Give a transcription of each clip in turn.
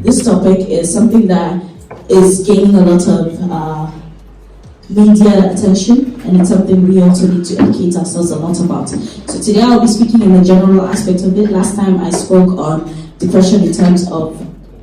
this topic is something that is gaining a lot of media attention, and it's something we also need to educate ourselves a lot about. So today I'll be speaking in the general aspect of it. Last time I spoke on depression in terms of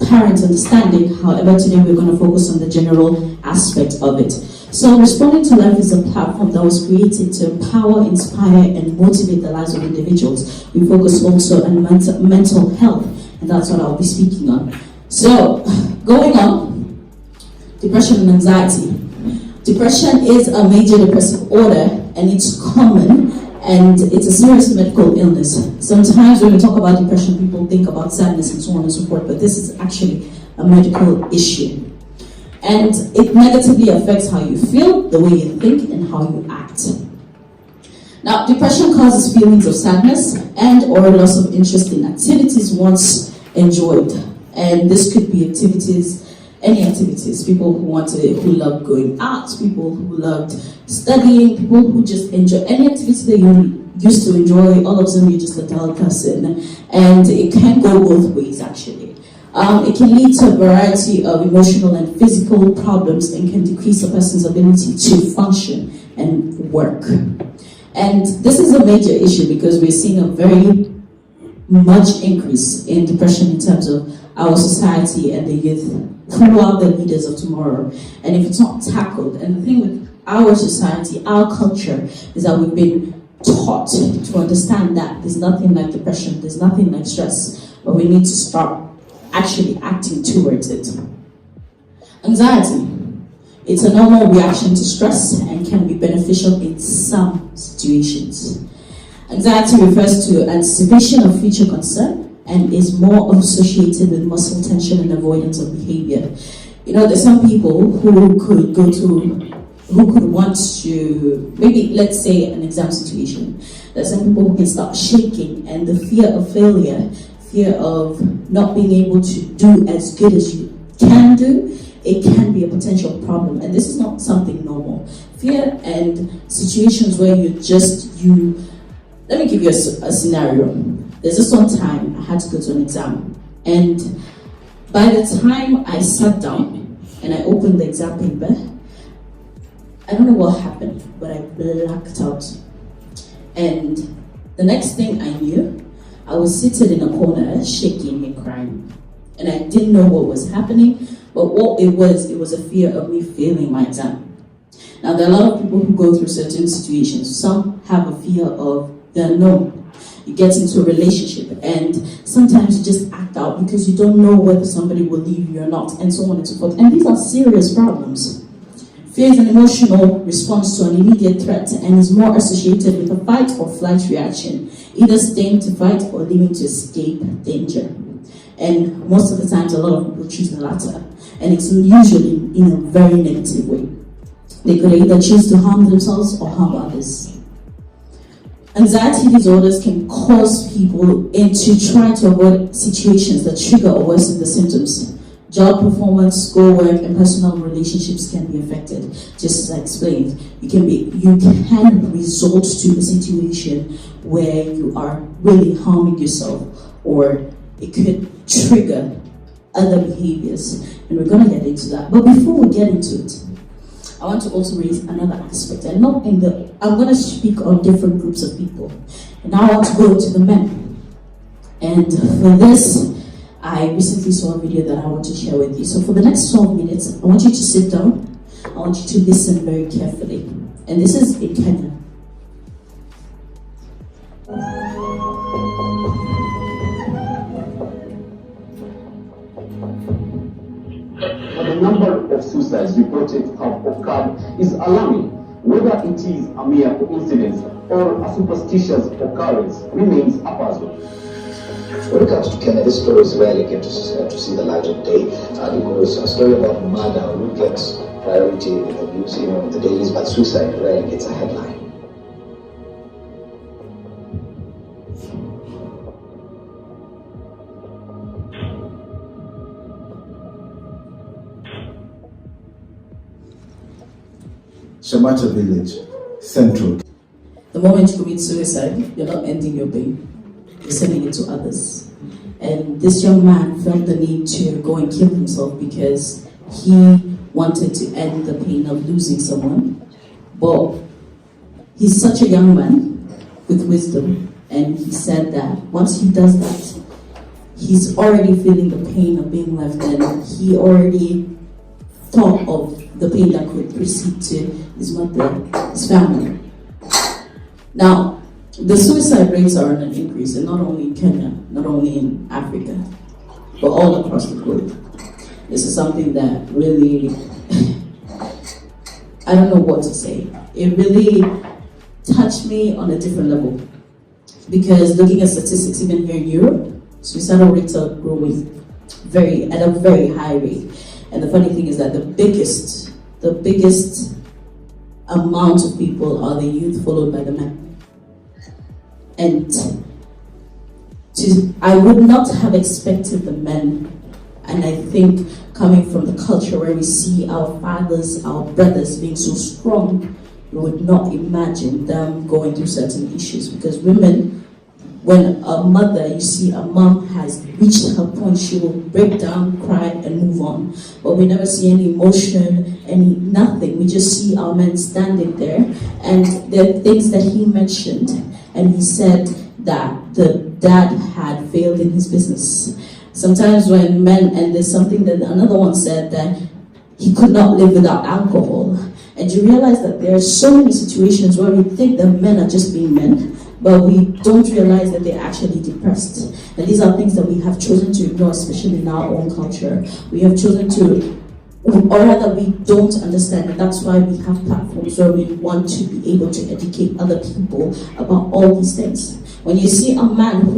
parent understanding. However, today we're going to focus on the general aspect of it. So Responding to Life is a platform that was created to empower, inspire, and motivate the lives of individuals. We focus also on mental health, and that's what I'll be speaking on. So, going on, depression and anxiety. Depression is a major depressive order, and it's common, and it's a serious medical illness. Sometimes when we talk about depression, people think about sadness and so on and so forth, but this is actually a medical issue. And it negatively affects how you feel, the way you think, and how you act. Now, depression causes feelings of sadness and or loss of interest in activities once enjoyed. And this could be any activities. People who love going out, people who loved studying, people who just enjoy any activity that you used to enjoy. All of a sudden, you're just a dull person. And it can go both ways, actually. It can lead to a variety of emotional and physical problems and can decrease a person's ability to function and work. And this is a major issue because we're seeing a very much increase in depression in terms of our society and the youth, who are the leaders of tomorrow. And if it's not tackled, and the thing with our society, our culture, is that we've been taught to understand that there's nothing like depression, there's nothing like stress, but we need to start actually acting towards it. Anxiety. It's a normal reaction to stress and can be beneficial in some situations. Anxiety refers to anticipation of future concern and is more associated with muscle tension and avoidance of behavior. You know, there's some people who could want to, maybe let's say an exam situation. There's some people who can start shaking, and the fear of failure, fear of not being able to do as good as you can do, it can be a potential problem. And this is not something normal. Fear and situations where let me give you a scenario. There's just one time I had to go to an exam, and by the time I sat down and I opened the exam paper, I don't know what happened, but I blacked out. And the next thing I knew, I was seated in a corner, shaking and crying. And I didn't know what was happening, but what it was a fear of me failing my exam. Now, there are a lot of people who go through certain situations. Some have a fear of the unknown. You get into a relationship, and sometimes you just act out because you don't know whether somebody will leave you or not, and so on and so forth. And these are serious problems. Fear is an emotional response to an immediate threat and is more associated with a fight or flight reaction, either staying to fight or leaving to escape danger. And most of the times, a lot of people choose the latter, and it's usually in a very negative way. They could either choose to harm themselves or harm others. Anxiety disorders can cause people to try to avoid situations that trigger or worsen the symptoms. Job performance, schoolwork, and personal relationships can be affected. Just as I explained, you can resort to a situation where you are really harming yourself, or it could trigger other behaviors, and we're going to get into that. But before we get into it, I want to also raise another aspect, and I'm going to speak on different groups of people. And now I want to go to the men. And for this, I recently saw a video that I want to share with you. So for the next 12 minutes, I want you to sit down. I want you to listen very carefully. And this is in Kenya. The number of suicides reported have occurred is alarming. Whether it is a mere coincidence or a superstitious occurrence remains a puzzle. When it comes to Kenya, this stories rarely get to see the light of day because a story about murder would get priority in the news, in the dailies, but suicide rarely gets a headline. Shamata village, central. The moment you commit suicide, you're not ending your pain. You're sending it to others. and this young man felt the need to go and kill himself because he wanted to end the pain of losing someone. But he's such a young man with wisdom, and he said that once he does that, he's already feeling the pain of being left, and he already thought of the pain that could proceed to his mother, his family. Now, the suicide rates are on an increase, and not only in Kenya, not only in Africa, but all across the globe. This is something that really, I don't know what to say. It really touched me on a different level. Because looking at statistics, even here in Europe, suicidal rates are growing at a very high rate. And the funny thing is that the biggest amount of people are the youth, followed by the men. And I would not have expected the men, and I think coming from the culture where we see our fathers, our brothers being so strong, we would not imagine them going through certain issues. Because women, when a mother, you see a mom has reached her point, she will break down, cry, and move on. But we never see any emotion, nothing. We just see our men standing there. And there are things that he mentioned, and he said that the dad had failed in his business. Sometimes when men, and there's something that another one said, that he could not live without alcohol. And you realize that there are so many situations where we think that men are just being men, but we don't realize that they're actually depressed. And these are things that we have chosen to ignore, especially in our own culture. We have chosen to, or rather we don't understand, and that's why we have platforms where we want to be able to educate other people about all these things. When you see a man who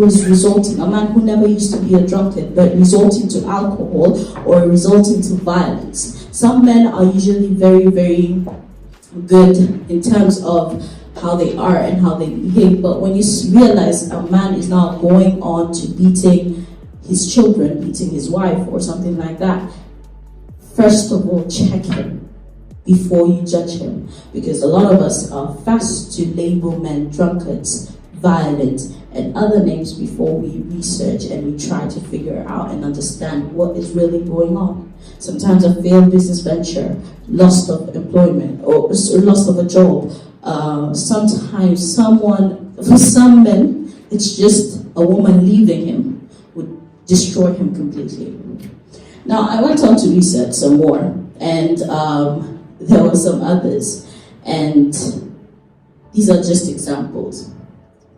never used to be a drunkard, but resorting to alcohol or resorting to violence, some men are usually very, very good in terms of how they are and how they behave. But when you realize a man is now going on to beating his children, beating his wife or something like that, first of all, check him before you judge him. Because a lot of us are fast to label men drunkards, violent, and other names before we research and we try to figure out and understand what is really going on. Sometimes a failed business venture, loss of employment, or loss of a job. Sometimes for some men, it's just a woman leaving him would destroy him completely. Now, I went on to research some more, and there were some others, and these are just examples.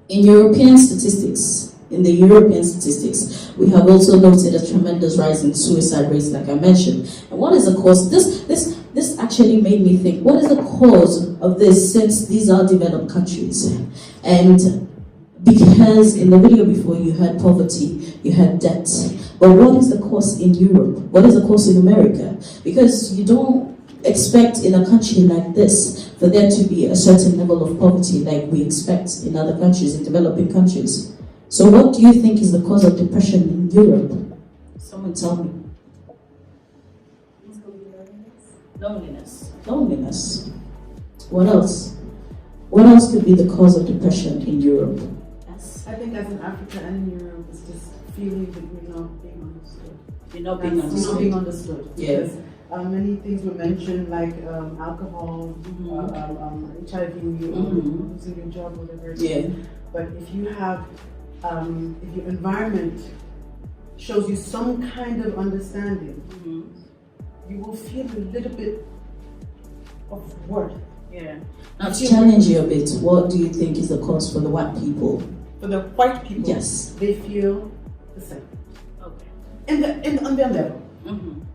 In the European statistics, we have also noted a tremendous rise in suicide rates, like I mentioned. And what is the cause? This actually made me think, what is the cause of this, since these are developed countries? And because in the video before you had poverty, you had debt. But what is the cause in Europe? What is the cause in America? Because you don't expect in a country like this for there to be a certain level of poverty like we expect in other countries, in developing countries. So what do you think is the cause of depression in Europe? Someone tell me. Loneliness. What else? What else could be the cause of depression in Europe? Yes. I think as in Africa and in Europe, it's just feeling that you're not being understood. You're not being understood. Not being understood. Yeah. Because many things were mentioned, like alcohol, HIV, losing your job, whatever it is. But if you have, if your environment shows you some kind of understanding, you will feel a little bit of worth. Yeah. Now, to challenge you a bit, what do you think is the cause for the white people? For the white people, yes, they feel the same. Okay. On their level.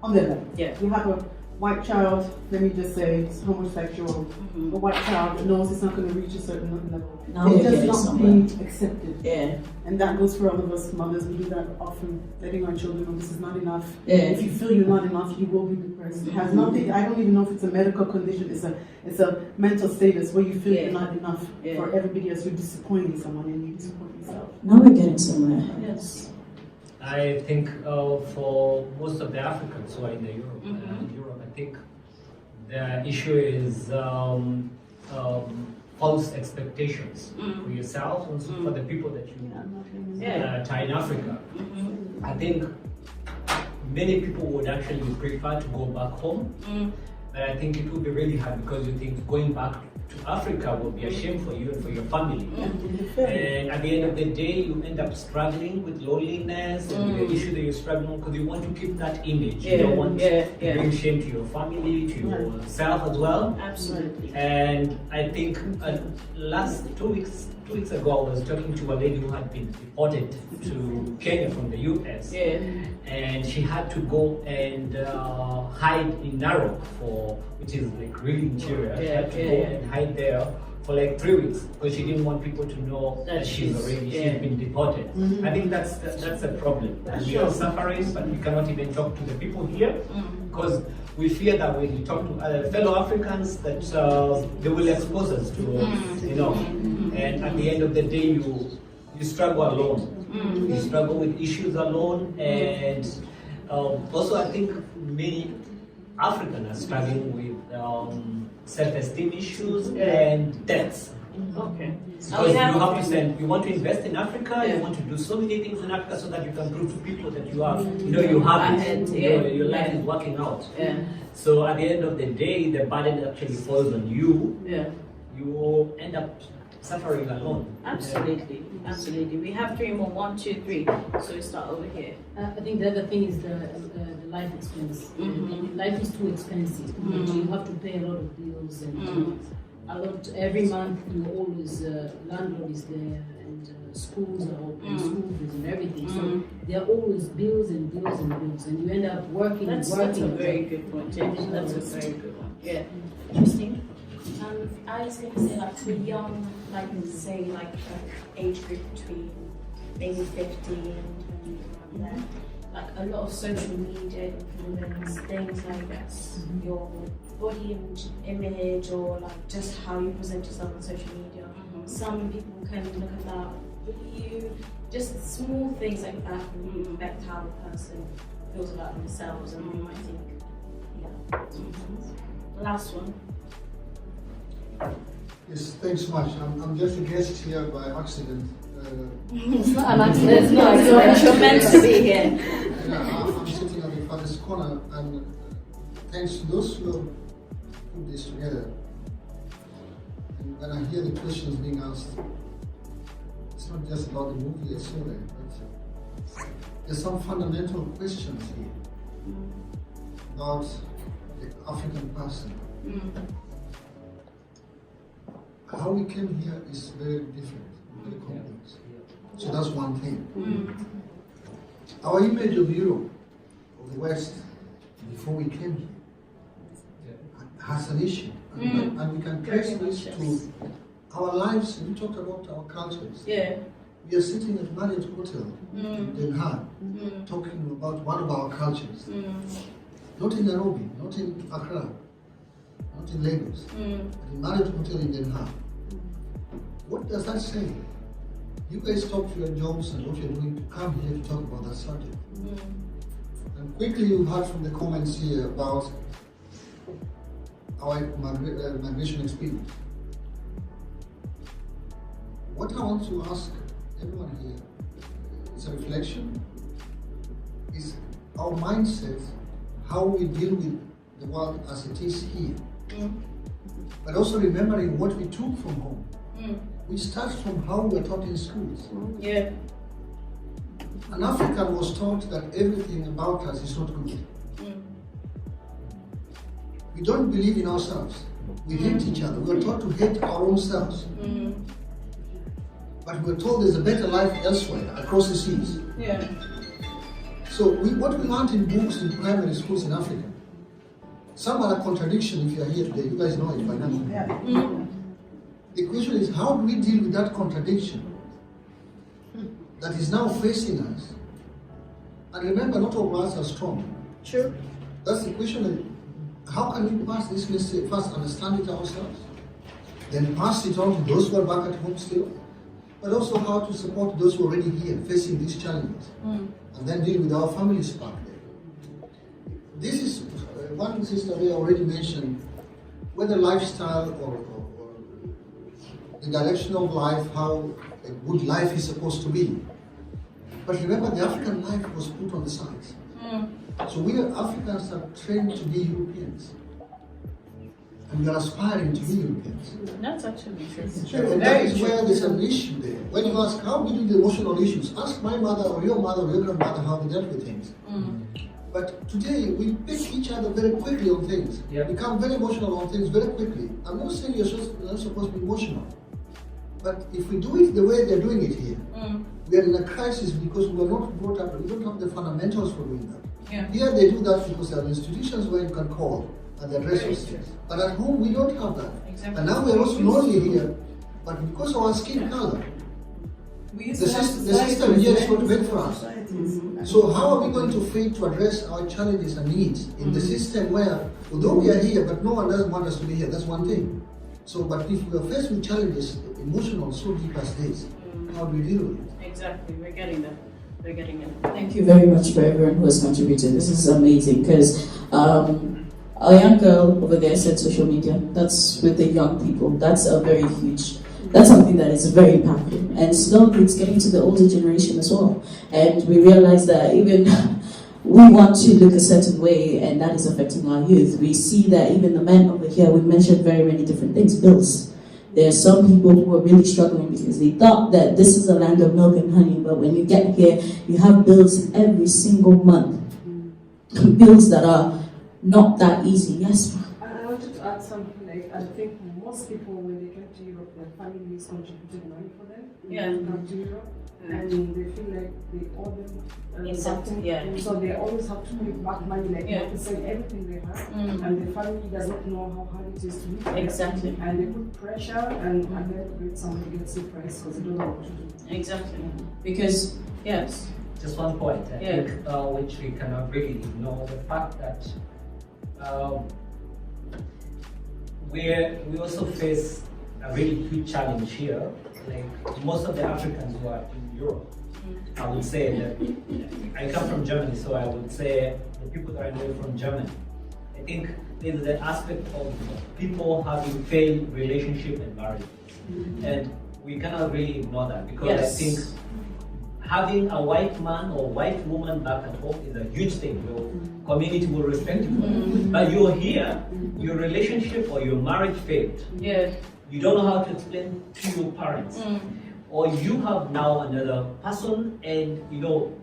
On their level. Yeah. You have a white child, let me just say, it's homosexual. A white child knows it's not going to reach a certain level. Now it's just not being accepted. Yeah. And that goes for all of us mothers. We do that often, letting our children know this is not enough. Yeah. If you feel you're not enough, you will be depressed. It has nothing. I don't even know if it's a medical condition. It's a mental status where you feel you're not enough for everybody else. You're disappointing someone and you disappoint yourself. Now we're getting somewhere. Yes. I think for most of the Africans who are in Europe, I think the issue is false expectations for yourself and for the people that you tie in Africa. I think many people would actually prefer to go back home. But I think it will be really hard because you think going back to Africa will be a shame for you and for your family. And at the end of the day, you end up struggling with loneliness and with the issue that you're struggling with because you want to keep that image. You don't want to bring shame to your family, to yourself as well. Absolutely. And I think last 2 weeks ago, I was talking to a lady who had been deported to Kenya from the US. And she had to go and hide in Narok which is like really interior. She had to go and hide there for like 3 weeks because she didn't want people to know that she's been deported. I think that's a problem. And we are suffering, but we cannot even talk to the people here because we fear that when we talk to fellow Africans that they will expose us to, you know, and at the end of the day you struggle alone. You struggle with issues alone, and also I think many Africans are struggling with self-esteem issues and debts. Because you want to invest in Africa, you want to do so many things in Africa so that you can prove to people that you have it, your life is working out. So at the end of the day, the burden actually falls on you. You end up suffering alone. Absolutely. We have 3 more. 1, 2, 3. So we start over here. I think the other thing is the life expense. Life is too expensive. You have to pay a lot of bills and every month. You always landlord is there and schools are open, school fees and everything. So there are always bills and bills and bills, and you end up working. That's a very good point. That's a very good one. Interesting. I was going to say, like, for young, like, say, like, age group between maybe 15 and 20, around there, like, a lot of social media influence, things like your body image or, like, just how you present yourself on social media. Some people can look at that with you, just small things like that can really affect how the person feels about themselves, and we might think, Last one. Yes, thanks so much. I'm just a guest here by accident. It's not an accident, you're meant to be here. I'm sitting at the farthest corner, and thanks to those who have put this together. And when I hear the questions being asked, it's not just about the movie I saw there, but there's some fundamental questions here about the African person. How we came here is very different, very complex. So that's one thing. Our image of Europe, of the West, before we came here, has an issue. And we can trace this to our lives. We talked about our cultures. Yeah. We are sitting at Marriott Hotel in Den Haag, talking about one of our cultures. Not in Nairobi, not in Accra, not in Lagos, but in Marriott Hotel in Den Haag. What does that say? You guys talk to your jobs and what you're doing to come here to talk about that subject. And quickly you heard from the comments here about our migration experience. What I want to ask everyone here is a reflection, is our mindset, how we deal with the world as it is here. But also remembering what we took from home. Which starts from how we were taught in schools. Yeah. An African was taught that everything about us is not good. We don't believe in ourselves. We hate each other. We were taught to hate our own selves. But we were told there's a better life elsewhere, across the seas. Yeah. So what we learned in books in primary schools in Africa, some are a contradiction if you are here today. You guys know it by now. The question is, how do we deal with that contradiction that is now facing us? And remember, not all of us are strong. True. That's the question. How can we pass this message? First, understand it ourselves, then pass it on to those who are back at home still, but also how to support those who are already here facing these challenges, and then deal with our families back there. This is one sister here already mentioned, whether lifestyle or the direction of life, how a good life is supposed to be. But remember, the African life was put on the sides. So we Africans are trained to be Europeans. And we are aspiring to be Europeans. That's actually true. And that is where there's an issue there. When you ask how we deal with emotional issues, ask my mother or your grandmother how they dealt with things. But today we pick each other very quickly on things. Become very emotional on things very quickly. I'm not saying you're not supposed to be emotional. But if we do it the way they're doing it here, we are in a crisis because we are not brought up, we don't have the fundamentals for doing that. Here they do that because there are institutions where you can call and address those things. But at home we don't have that. And now we're also lonely here, but because of our skin color, the system here is not meant for us. So how are we going to fail to address our challenges and needs in the system where, although we are here, but no one doesn't want us to be here, that's one thing. So, but if we are faced with challenges, emotional, so deep as this, how do we deal with it? Exactly, we're getting there. We're getting it. Thank you very much for everyone who has contributed. This is amazing because a young girl over there said social media. That's with the young people. That's a very huge. That's something that is very impactful. And slowly it's getting to the older generation as well. And we realize that even we want to look a certain way, and that is affecting our youth. We see that even the men over here, we mentioned very many different things. Bills. There are some people who are really struggling because they thought that this is a land of milk and honey, but when you get here, you have bills every single month. Bills that are not that easy. Yes, ma'am. I wanted to add something. Like, I think most people, when they get to Europe, their families contributed money for them. To come to Europe, and they feel like they owe them something. So they always have to pay back money, like they have to sell everything they have, and the family doesn't know how hard it is to live. Exactly. And they put pressure, and at the end of it, somebody gets surprised because they don't know what to do. Exactly. Because just one point I think which we cannot really ignore, the fact that we also face a really huge challenge here. Like most of the Africans who are in Europe, I would say that I come from Germany, so I would say the people that I know from Germany, I think there's the aspect of people having failed relationship and marriage, and we cannot really ignore that because I think having a white man or white woman back at home is a huge thing. Your community will respect you. But you're here, your relationship or your marriage failed. You don't know how to explain to your parents. Or you have now another person, and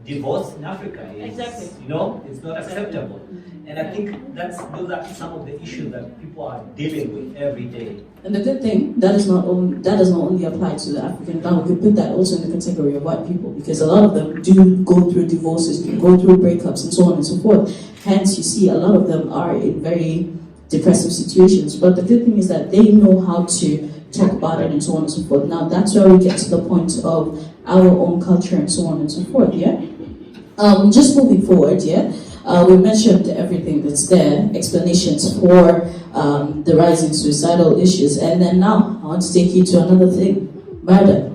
divorce in Africa is, it's not acceptable. And I think those are some of the issues that people are dealing with every day. And the good thing, that does not only apply to the African family. We could put that also in the category of white people, because a lot of them do go through divorces, go through breakups, and so on and so forth. Hence, you see a lot of them are in very depressive situations. But the good thing is that they know how to talk about it and so on and so forth. Now, that's where we get to the point of our own culture and so on and so forth, Just moving forward, we mentioned everything that's there, explanations for the rising suicidal issues, and then now I want to take you to another thing, murder.